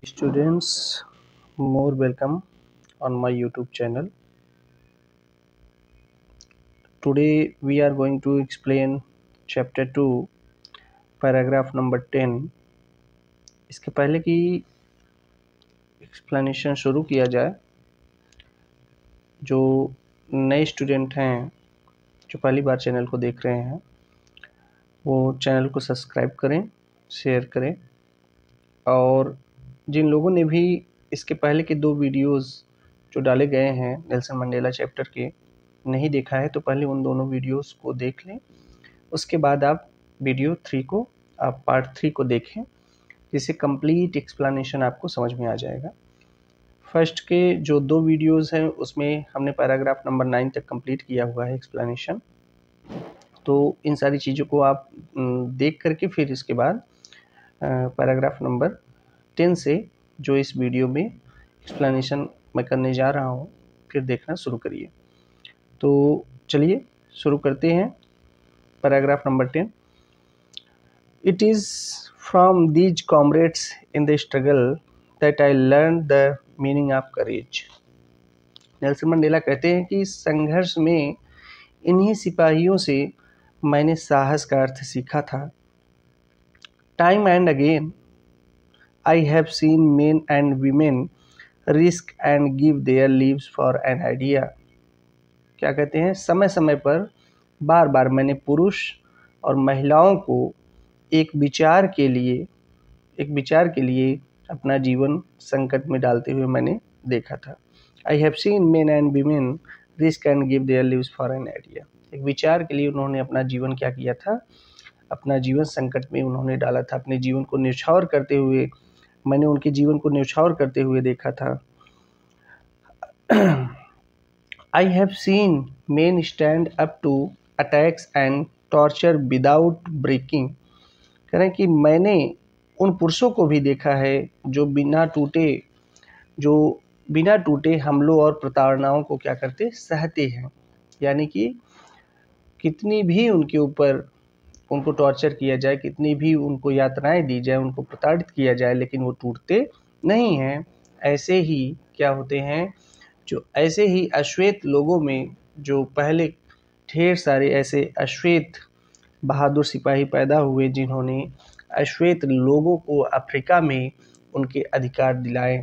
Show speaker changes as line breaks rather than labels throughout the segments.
Students, more welcome on my YouTube channel. Today we are going to explain chapter 2 paragraph number 10. इसके पहले कि explanation शुरू किया जाए, जो नए स्टूडेंट हैं जो पहली बार चैनल को देख रहे हैं वो चैनल को सब्सक्राइब करें, शेयर करें, और जिन लोगों ने भी इसके पहले के 2 वीडियोस जो डाले गए हैं नेल्सन मंडेला चैप्टर के नहीं देखा है तो पहले उन दोनों वीडियोस को देख लें। उसके बाद आप पार्ट 3 को देखें, जिससे कंप्लीट एक्सप्लेनेशन आपको समझ में आ जाएगा। फर्स्ट के जो 2 वीडियोस हैं उसमें हमने पैराग्राफ नंबर 9 तक कंप्लीट किया हुआ है एक्सप्लेनेशन। तो इन सारी चीज़ों को आप देख करके फिर इसके बाद पैराग्राफ नंबर 10 से जो इस वीडियो में एक्सप्लेनेशन मैं करने जा रहा हूँ फिर देखना शुरू करिए। तो चलिए शुरू करते हैं paragraph number 10। It is from these comrades in the struggle that I learned the meaning of courage. Nelson Mandela कहते हैं कि संघर्ष में इन्हीं सिपाहियों से मैंने साहस का अर्थ सीखा था। Time and again I have seen men and women risk and give their lives for an idea. क्या कहते हैं, समय समय पर बार बार मैंने पुरुष और महिलाओं को एक विचार के लिए अपना जीवन संकट में डालते हुए मैंने देखा था। I have seen men and women risk and give their lives for an idea. एक विचार के लिए उन्होंने अपना जीवन क्या किया था, अपना जीवन संकट में उन्होंने डाला था। अपने जीवन को न्यौछावर करते हुए मैंने उनके जीवन को न्यौछावर करते हुए देखा था। I have seen men stand up to attacks and torture without breaking. कह रहे हैं कि मैंने उन पुरुषों को भी देखा है जो बिना टूटे हमलों और प्रताड़नाओं को क्या करते, सहते हैं। यानी कि कितनी भी उनके ऊपर उनको टॉर्चर किया जाए, कितनी भी उनको यातनाएं दी जाए, उनको प्रताड़ित किया जाए, लेकिन वो टूटते नहीं हैं। ऐसे ही क्या होते हैं, जो ऐसे ही अश्वेत लोगों में जो पहले ढेर सारे ऐसे अश्वेत बहादुर सिपाही पैदा हुए जिन्होंने अश्वेत लोगों को अफ्रीका में उनके अधिकार दिलाए।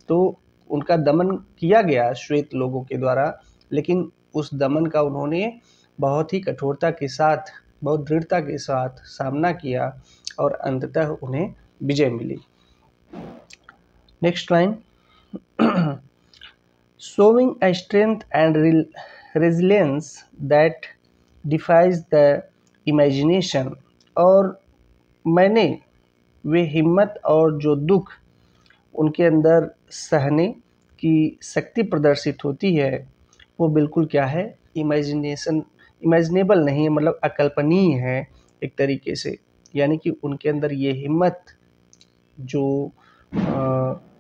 तो उनका दमन किया गया श्वेत लोगों के द्वारा, लेकिन उस दमन का उन्होंने बहुत ही कठोरता के साथ, बहुत दृढ़ता के साथ सामना किया और अंततः उन्हें विजय मिली। Next line, showing a strength and resilience that defies the imagination। और मैंने वे हिम्मत और जो दुख उनके अंदर सहने की शक्ति प्रदर्शित होती है वो बिल्कुल क्या है, इमेजिनेबल नहीं है, मतलब अकल्पनीय है एक तरीके से। यानी कि उनके अंदर ये हिम्मत, जो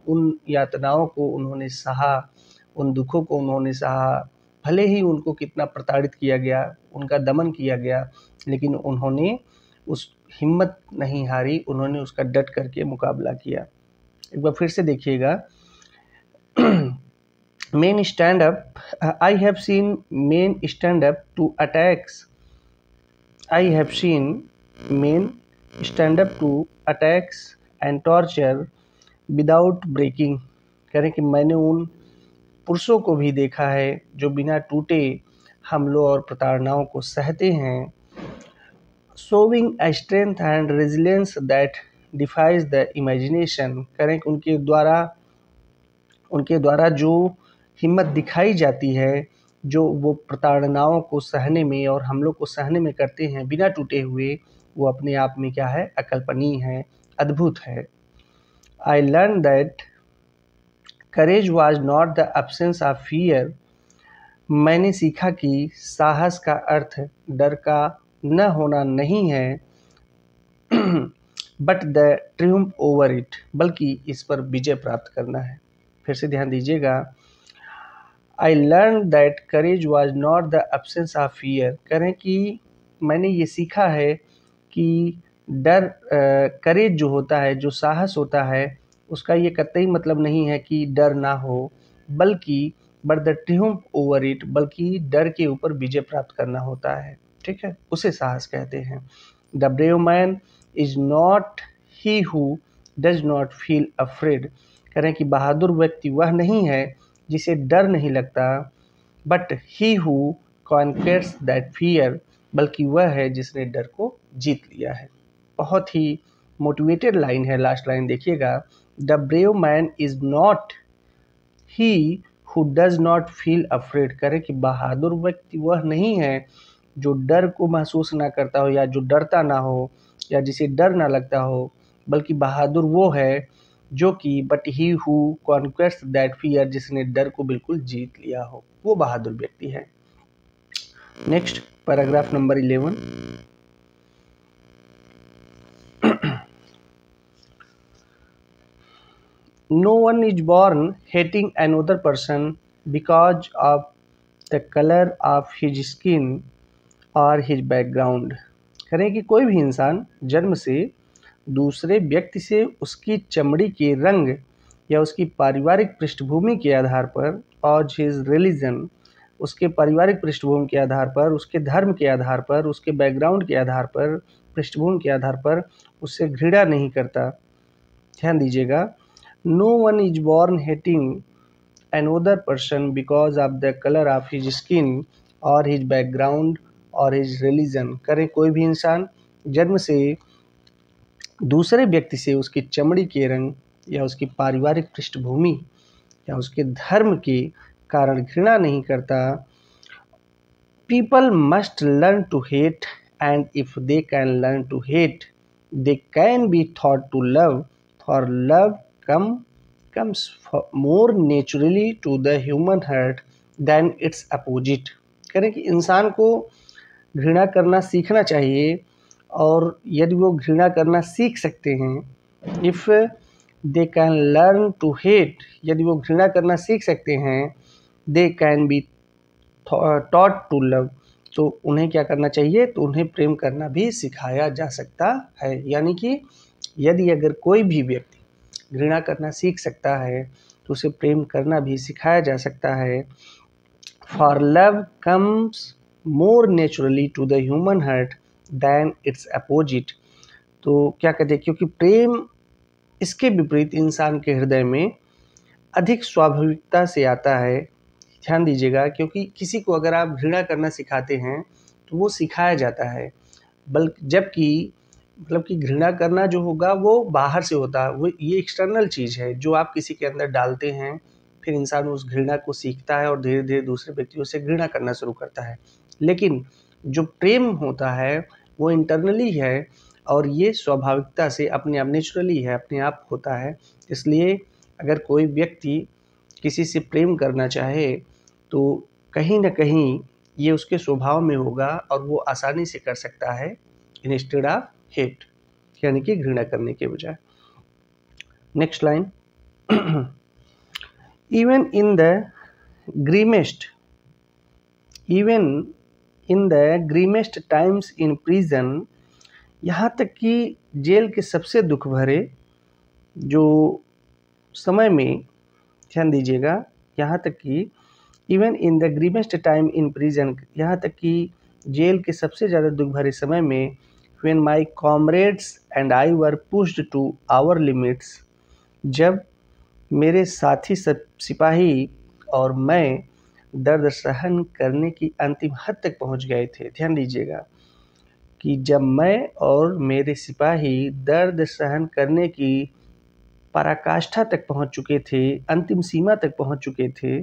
उन यातनाओं को उन्होंने सहा, उन दुखों को उन्होंने सहा, भले ही उनको कितना प्रताड़ित किया गया, उनका दमन किया गया, लेकिन उन्होंने उस हिम्मत नहीं हारी, उन्होंने उसका डट करके मुकाबला किया। एक बार फिर से देखिएगा, men stand up, I have seen men stand up to attacks, I have seen men stand up to attacks and torture without breaking. कह रहे हैं कि मैंने उन पुरुषों को भी देखा है जो बिना टूटे हमलों और प्रताड़नाओं को सहते हैं। Showing a strength and resilience that defies the imagination। करें उनके द्वारा जो हिम्मत दिखाई जाती है, जो वो प्रताड़नाओं को सहने में और हमलों को सहने में करते हैं बिना टूटे हुए, वो अपने आप में क्या है, अकल्पनीय है, अद्भुत है। I learned that courage was not the absence of fear। मैंने सीखा कि साहस का अर्थ डर का न होना नहीं है, but the triumph over it, बल्कि इस पर विजय प्राप्त करना है। फिर से ध्यान दीजिएगा, I learn that courage was not the absence of fear. करें कि मैंने ये सीखा है कि करेज जो होता है, जो साहस होता है, उसका ये कतई मतलब नहीं है कि डर ना हो, बल्कि बट द ट्रिumph ओवर इट, बल्कि डर के ऊपर विजय प्राप्त करना होता है। ठीक है, उसे साहस कहते हैं। The brave man is not he who does not feel afraid. कह रहे हैं कि बहादुर व्यक्ति वह नहीं है जिसे डर नहीं लगता, but he who conquers that fear, बल्कि वह है जिसने डर को जीत लिया है। बहुत ही मोटिवेटेड लाइन है, लास्ट लाइन देखिएगा। The brave man is not he who does not feel afraid. करें कि बहादुर व्यक्ति वह नहीं है जो डर को महसूस ना करता हो, या जो डरता ना हो, या जिसे डर ना लगता हो, बल्कि बहादुर वो है जो कि but he who conquest that fear, जिसने डर को बिल्कुल जीत लिया हो, वो बहादुर व्यक्ति है। Next paragraph number 11। No one is born hating another person because of the color of his skin or his background। करें कि कोई भी इंसान जन्म से दूसरे व्यक्ति से उसकी चमड़ी के रंग या उसकी पारिवारिक पृष्ठभूमि के आधार पर, और हिज रिलीजन, उसके पारिवारिक पृष्ठभूमि के आधार पर, उसके धर्म के आधार पर, उसके बैकग्राउंड के आधार पर, पृष्ठभूमि के आधार पर उससे घृणा नहीं करता। ध्यान दीजिएगा, no one is born hating another person because of the color of his skin or his background or his religion। करें कोई भी इंसान जन्म से दूसरे व्यक्ति से उसकी चमड़ी के रंग या उसकी पारिवारिक पृष्ठभूमि या उसके धर्म के कारण घृणा नहीं करता। People must learn to hate, and if they can learn to hate, they can be taught to love, for love comes more naturally to the human heart than its opposite। करें कि इंसान को घृणा करना सीखना चाहिए, और यदि वो घृणा करना सीख सकते हैं, if they can learn to hate, यदि वो घृणा करना सीख सकते हैं, they can be taught to love, तो उन्हें क्या करना चाहिए, तो उन्हें प्रेम करना भी सिखाया जा सकता है। यानी कि यदि अगर कोई भी व्यक्ति घृणा करना सीख सकता है तो उसे प्रेम करना भी सिखाया जा सकता है। For love comes more naturally to the human heart than its opposite. तो क्या कहते हैं, क्योंकि प्रेम इसके विपरीत इंसान के हृदय में अधिक स्वाभाविकता से आता है। ध्यान दीजिएगा, क्योंकि किसी को अगर आप घृणा करना सिखाते हैं तो वो सिखाया जाता है, बल्कि जबकि मतलब कि घृणा करना जो होगा वो बाहर से होता है, वो ये एक्सटर्नल चीज़ है जो आप किसी के अंदर डालते हैं, फिर इंसान उस घृणा को सीखता है और धीरे धीरे दूसरे व्यक्तियों से घृणा करना शुरू करता है। लेकिन जो प्रेम होता है वो इंटरनली है, और ये स्वाभाविकता से अपने आप नेचुरली है, अपने आप होता है। इसलिए अगर कोई व्यक्ति किसी से प्रेम करना चाहे तो कहीं ना कहीं ये उसके स्वभाव में होगा, और वो आसानी से कर सकता है इंस्टेड ऑफ हेट, यानी कि घृणा करने के बजाय। Next line, even in the grimmest times in prison, यहाँ तक कि जेल के सबसे दुख भरे जो समय में, ध्यान दीजिएगा, यहाँ तक कि even in the grimmest time in prison, यहाँ तक कि जेल के सबसे ज़्यादा दुख भरे समय में, when my comrades and I were pushed to our limits, जब मेरे साथी सिपाही और मैं दर्द सहन करने की अंतिम हद तक पहुंच गए थे। ध्यान दीजिएगा कि जब मैं और मेरे सिपाही दर्द सहन करने की पराकाष्ठा तक पहुंच चुके थे, अंतिम सीमा तक पहुंच चुके थे,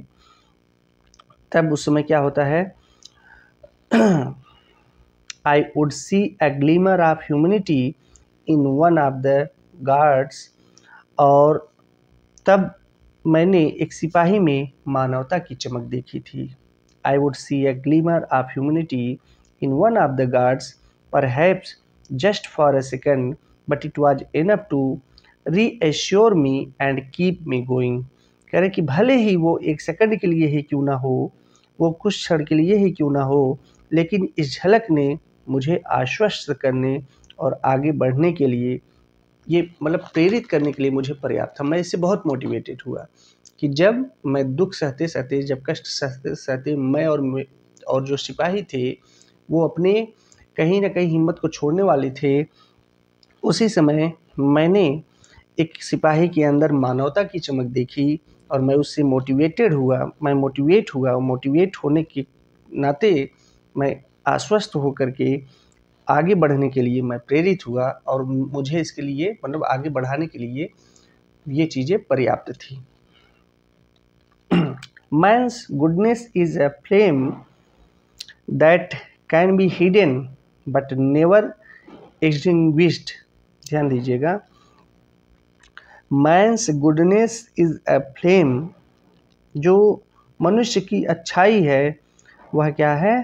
तब उस समय क्या होता है, I would see a glimmer of humanity in one of the guards, और तब मैंने एक सिपाही में मानवता की चमक देखी थी। I would see a glimmer of humanity in one of the guards, perhaps just for a second, but it was enough to reassure me and keep me going। कह रहे कि भले ही वो एक सेकंड के लिए ही क्यों ना हो, वो कुछ क्षण के लिए ही क्यों ना हो, लेकिन इस झलक ने मुझे आश्वस्त करने और आगे बढ़ने के लिए ये मतलब प्रेरित करने के लिए मुझे पर्याप्त था। मैं इससे बहुत मोटिवेटेड हुआ कि जब मैं दुख सहते सहते, जब कष्ट सहते सहते मैं और जो सिपाही थे वो अपने कहीं ना कहीं हिम्मत को छोड़ने वाले थे, उसी समय मैंने एक सिपाही के अंदर मानवता की चमक देखी और मैं उससे मोटिवेटेड हुआ, मैं मोटिवेट हुआ और मोटिवेट होने के नाते मैं आश्वस्त होकर के आगे बढ़ने के लिए मैं प्रेरित हुआ और मुझे इसके लिए मतलब आगे बढ़ाने के लिए ये चीज़ें पर्याप्त थी। Man's goodness is a flame that can be hidden but never extinguished। ध्यान दीजिएगा, Man's goodness is a flame, जो मनुष्य की अच्छाई है वह क्या है,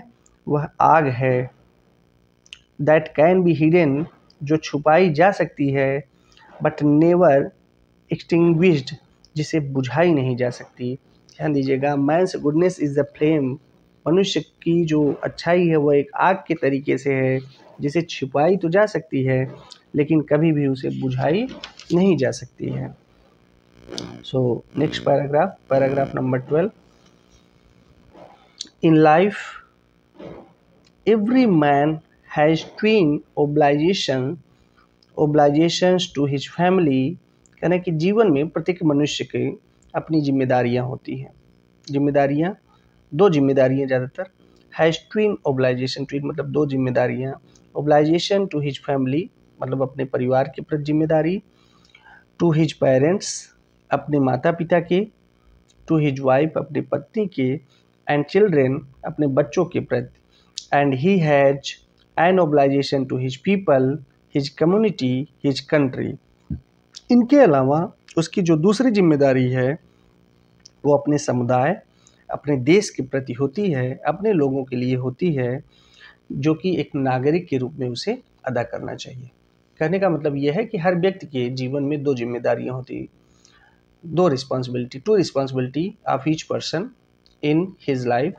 वह आग है। That can be hidden, जो छुपाई जा सकती है, but never extinguished, जिसे बुझाई नहीं जा सकती। ध्यान दीजिएगा, Man's goodness is a flame, मनुष्य की जो अच्छाई है वह एक आग के तरीके से है जिसे छुपाई तो जा सकती है लेकिन कभी भी उसे बुझाई नहीं जा सकती है। So next paragraph number 12। In life every man has twin obligations to his family. कहना कि जीवन में प्रत्येक मनुष्य के अपनी जिम्मेदारियां होती हैं। जिम्मेदारियां, दो जिम्मेदारियां ज़्यादातर। हैज ट्विन ओब्लाइजेशन, ट्विन मतलब दो जिम्मेदारियां। ओब्लाइजेशन टू हिज फैमिली मतलब अपने परिवार के प्रति जिम्मेदारी। टू हिज पेरेंट्स अपने माता पिता के। टू हिज वाइफ अपनी पत्नी के। एंड चिल्ड्रेन अपने बच्चों के प्रति। And he has an obligation to his people, his community, his country. इनके अलावा उसकी जो दूसरी जिम्मेदारी है वो अपने समुदाय, अपने देश के प्रति होती है, अपने लोगों के लिए होती है, जो कि एक नागरिक के रूप में उसे अदा करना चाहिए। कहने का मतलब यह है कि हर व्यक्ति के जीवन में दो जिम्मेदारियां होती, दो responsibility, two responsibility of each person in his life,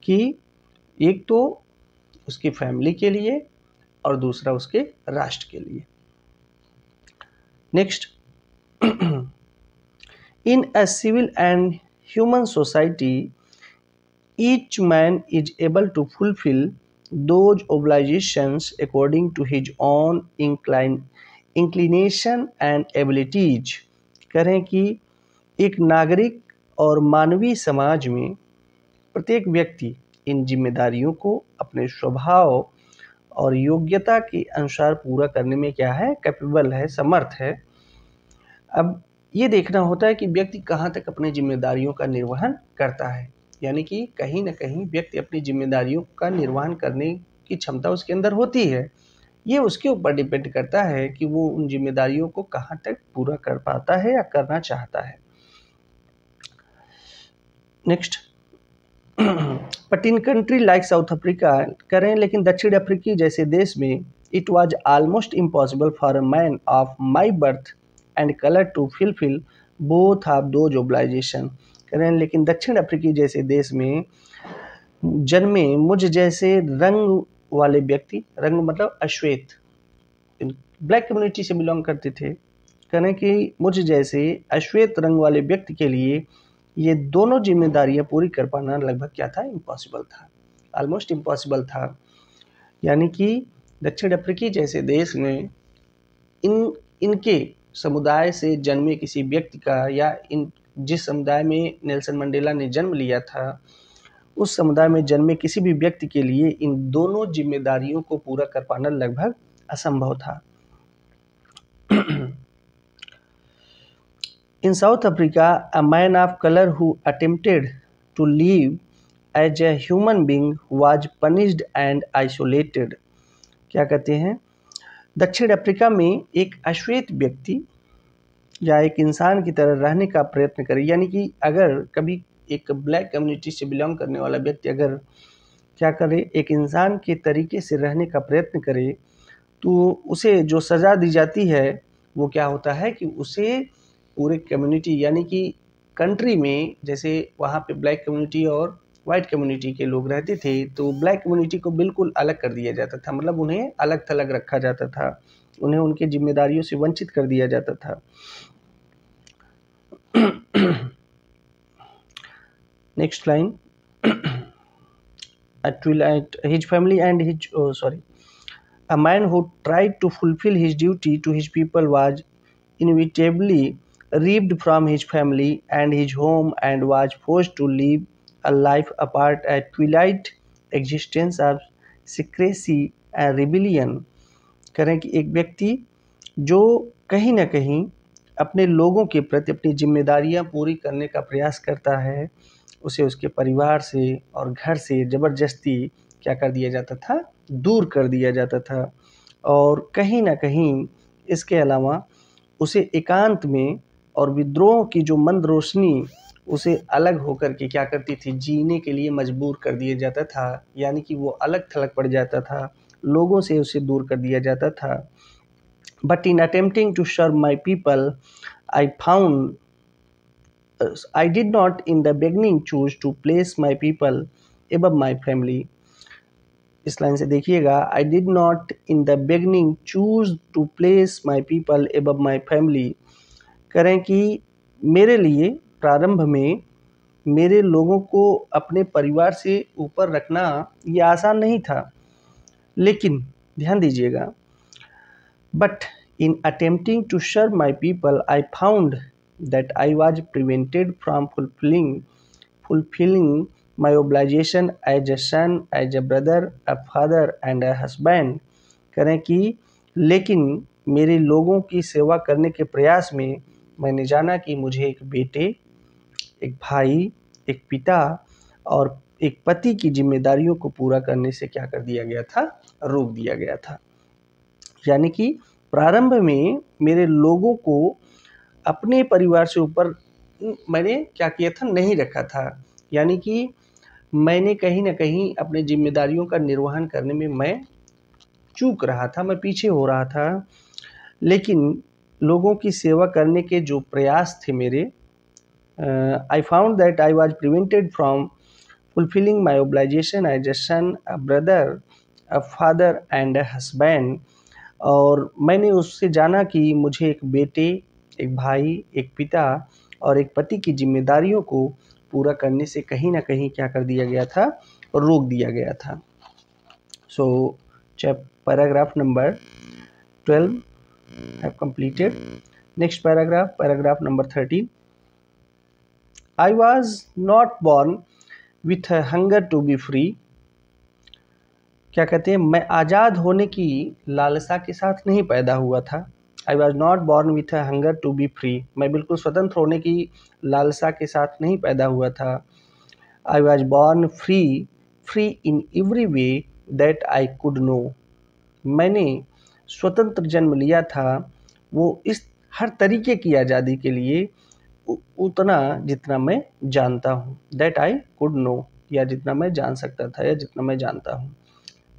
कि एक तो उसकी फैमिली के लिए और दूसरा उसके राष्ट्र के लिए। Next, in a civil and human society, each man is able to fulfill those obligations according to his own inclination and abilities। करें कि एक नागरिक और मानवीय समाज में प्रत्येक व्यक्ति इन जिम्मेदारियों को अपने स्वभाव और योग्यता के अनुसार पूरा करने में क्या है, कैपेबल है, समर्थ है। अब ये देखना होता है कि व्यक्ति कहाँ तक अपनी जिम्मेदारियों का निर्वहन करता है, यानी कि कहीं ना कहीं व्यक्ति अपनी जिम्मेदारियों का निर्वहन करने की क्षमता उसके अंदर होती है। ये उसके ऊपर डिपेंड करता है कि वो उन जिम्मेदारियों को कहाँ तक पूरा कर पाता है या करना चाहता है। Next, but in country like South Africa, करें लेकिन दक्षिण अफ्रीकी जैसे देश में, it was almost impossible for a man of my birth and colour to fulfil both of those obligation. करें लेकिन दक्षिण अफ्रीकी जैसे देश में जन्मे मुझ जैसे रंग वाले व्यक्ति, रंग मतलब अश्वेत, ब्लैक कम्युनिटी से बिलोंग करते थे, करें कि मुझ जैसे अश्वेत रंग वाले व्यक्ति के लिए ये दोनों जिम्मेदारियां पूरी कर पाना लगभग क्या था, इम्पॉसिबल था, ऑलमोस्ट इम्पॉसिबल था। यानी कि दक्षिण अफ्रीकी जैसे देश में इनके समुदाय से जन्मे किसी व्यक्ति का, या जिस समुदाय में नेल्सन मंडेला ने जन्म लिया था उस समुदाय में जन्मे किसी भी व्यक्ति के लिए इन दोनों जिम्मेदारियों को पूरा कर पाना लगभग असंभव था। In South Africa, a man of color who attempted to live as a human being was punished and isolated। क्या कहते हैं, दक्षिण अफ्रीका में एक अश्वेत व्यक्ति या एक इंसान की तरह रहने का प्रयत्न करे, यानी कि अगर कभी एक ब्लैक कम्युनिटी से बिलोंग करने वाला व्यक्ति अगर क्या करे, एक इंसान के तरीके से रहने का प्रयत्न करे, तो उसे जो सज़ा दी जाती है वो क्या होता है कि उसे पूरे कम्युनिटी, यानी कि कंट्री में, जैसे वहाँ पे ब्लैक कम्युनिटी और वाइट कम्युनिटी के लोग रहते थे, तो ब्लैक कम्युनिटी को बिल्कुल अलग कर दिया जाता था, मतलब उन्हें अलग थलग रखा जाता था, उन्हें उनके जिम्मेदारियों से वंचित कर दिया जाता था। Next line, at twilight his family and his a man who tried to fulfill his duty to his people was inevitably reaped from his family and his home and was forced to live a life apart, a twilight existence of secrecy and rebellion। करें कि एक व्यक्ति जो कहीं ना कहीं अपने लोगों के प्रति अपनी जिम्मेदारियां पूरी करने का प्रयास करता है, उसे उसके परिवार से और घर से ज़बरदस्ती क्या कर दिया जाता था, दूर कर दिया जाता था। और कहीं ना कहीं इसके अलावा उसे एकांत में और विद्रोह की जो मंद रोशनी उसे अलग होकर के क्या करती थी, जीने के लिए मजबूर कर दिया जाता था। यानी कि वो अलग थलग पड़ जाता था, लोगों से उसे दूर कर दिया जाता था। But in attempting to serve my people I found I did not in the beginning choose to place my people above my family। इस लाइन से देखिएगा, I did not in the beginning choose to place my people above my family। करें कि मेरे लिए प्रारंभ में मेरे लोगों को अपने परिवार से ऊपर रखना ये आसान नहीं था, लेकिन ध्यान दीजिएगा, but in attempting to serve my people I found that I was prevented from fulfilling my obligation as a son, as a brother, a father and a husband। करें कि लेकिन मेरे लोगों की सेवा करने के प्रयास में मैंने जाना कि मुझे एक बेटे, एक भाई, एक पिता और एक पति की जिम्मेदारियों को पूरा करने से क्या कर दिया गया था, रोक दिया गया था। यानी कि प्रारंभ में मेरे लोगों को अपने परिवार से ऊपर मैंने क्या किया था, नहीं रखा था। यानी कि मैंने कहीं ना कहीं अपने जिम्मेदारियों का निर्वहन करने में मैं चूक रहा था, मैं पीछे हो रहा था। लेकिन लोगों की सेवा करने के जो प्रयास थे मेरे, I found that I was prevented from fulfilling my obligation as a son, a brother, a father and a husband. और मैंने उससे जाना कि मुझे एक बेटे, एक भाई, एक पिता और एक पति की जिम्मेदारियों को पूरा करने से कहीं ना कहीं क्या कर दिया गया था, रोक दिया गया था। सो paragraph number 12 have completed। Next paragraph, paragraph number 13। I was not born with a hunger to be free। क्या कहते हैं, मैं आज़ाद होने की लालसा के साथ नहीं पैदा हुआ था। I was not born with a hunger to be free। मैं बिल्कुल स्वतंत्र होने की लालसा के साथ नहीं पैदा हुआ था। I was born free, free in every way that I could know। मैंने स्वतंत्र जन्म लिया था, वो इस हर तरीके की आज़ादी के लिए उतना जितना मैं जानता हूँ, दैट आई कुड नो, या जितना मैं जान सकता था या जितना मैं जानता हूँ।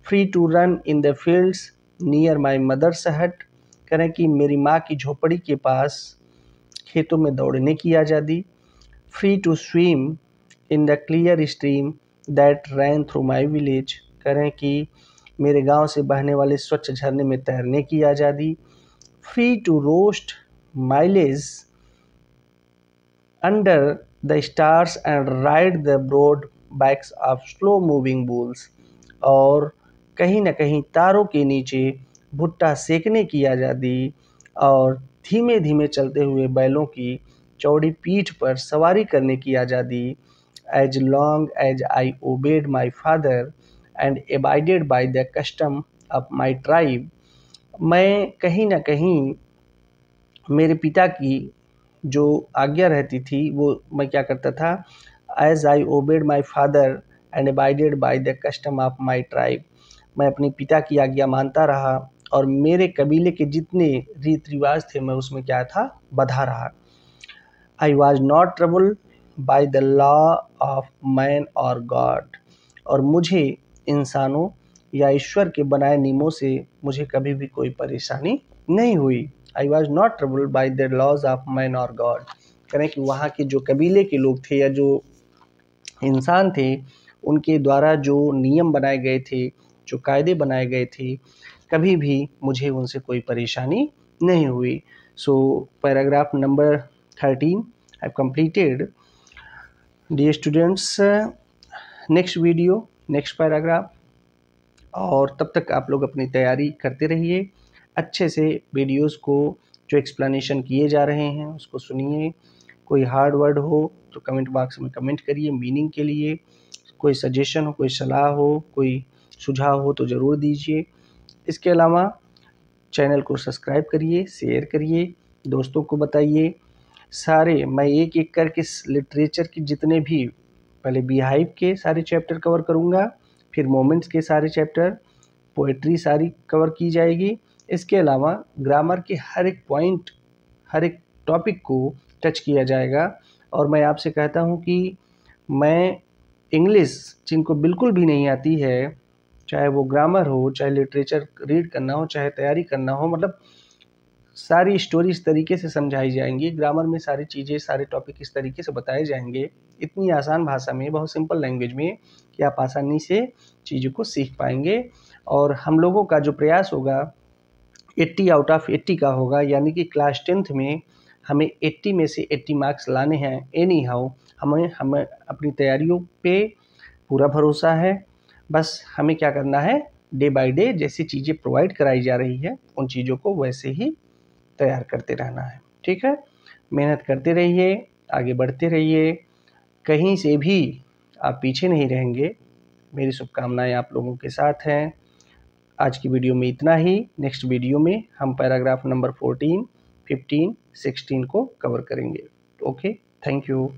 Free to run in the fields near my mother's hut. करें कि मेरी माँ की झोपड़ी के पास खेतों में दौड़ने की आज़ादी। Free to swim in the clear stream that ran through my village. करें कि मेरे गांव से बहने वाले स्वच्छ झरने में तैरने की आज़ादी। Free to roast mealies under the stars and ride the broad backs of slow moving bulls. और कहीं ना कहीं तारों के नीचे भुट्टा सेकने की आज़ादी और धीमे धीमे चलते हुए बैलों की चौड़ी पीठ पर सवारी करने की आज़ादी। As long as I obeyed my father and abided by the custom of my tribe। मैं कहीं ना कहीं मेरे पिता की जो आज्ञा रहती थी वो मैं क्या करता था, as I obeyed my father and abided by the custom of my tribe। मैं अपने पिता की आज्ञा मानता रहा और मेरे कबीले के जितने रीत रिवाज थे मैं उसमें क्या था, बधा रहा। आई was not troubled by the law of man or God. और मुझे इंसानों या ईश्वर के बनाए नियमों से मुझे कभी भी कोई परेशानी नहीं हुई। I was not troubled by the laws of man or God. करें कि वहाँ के जो कबीले के लोग थे या जो इंसान थे, उनके द्वारा जो नियम बनाए गए थे, जो कायदे बनाए गए थे, कभी भी मुझे उनसे कोई परेशानी नहीं हुई। So paragraph number 13 I completed. Dear students, next video, next paragraph, और तब तक आप लोग अपनी तैयारी करते रहिए। अच्छे से वीडियोस को जो एक्सप्लेनेशन किए जा रहे हैं उसको सुनिए। कोई हार्ड वर्ड हो तो कमेंट बॉक्स में कमेंट करिए मीनिंग के लिए। कोई सजेशन हो, कोई सलाह हो, कोई सुझाव हो तो ज़रूर दीजिए। इसके अलावा चैनल को सब्सक्राइब करिए, शेयर करिए, दोस्तों को बताइए। सारे मैं एक एक करके लिटरेचर के जितने भी, पहले बीहाइव के सारे चैप्टर कवर करूँगा, फिर मोमेंट्स के सारे चैप्टर, पोएट्री सारी कवर की जाएगी। इसके अलावा ग्रामर के हर एक पॉइंट, हर एक टॉपिक को टच किया जाएगा। और मैं आपसे कहता हूँ कि मैं इंग्लिश जिनको बिल्कुल भी नहीं आती है, चाहे वो ग्रामर हो, चाहे लिटरेचर रीड करना हो, चाहे तैयारी करना हो, मतलब सारी स्टोरी इस तरीके से समझाई जाएंगी, ग्रामर में सारी चीज़ें, सारे टॉपिक इस तरीके से बताए जाएंगे, इतनी आसान भाषा में, बहुत सिंपल लैंग्वेज में, कि आप आसानी से चीज़ों को सीख पाएंगे। और हम लोगों का जो प्रयास होगा 80 आउट ऑफ 80 का होगा, यानी कि क्लास 10th में हमें 80 में से 80 मार्क्स लाने हैं एनी हाउ। हमें अपनी तैयारियों पे पूरा भरोसा है। बस हमें क्या करना है, डे बाय डे जैसी चीज़ें प्रोवाइड कराई जा रही है उन चीज़ों को वैसे ही तैयार करते रहना है। ठीक है, मेहनत करते रहिए, आगे बढ़ते रहिए, कहीं से भी आप पीछे नहीं रहेंगे। मेरी शुभकामनाएं आप लोगों के साथ हैं। आज की वीडियो में इतना ही। नेक्स्ट वीडियो में हम पैराग्राफ नंबर 14, 15, 16 को कवर करेंगे। Okay, thank you.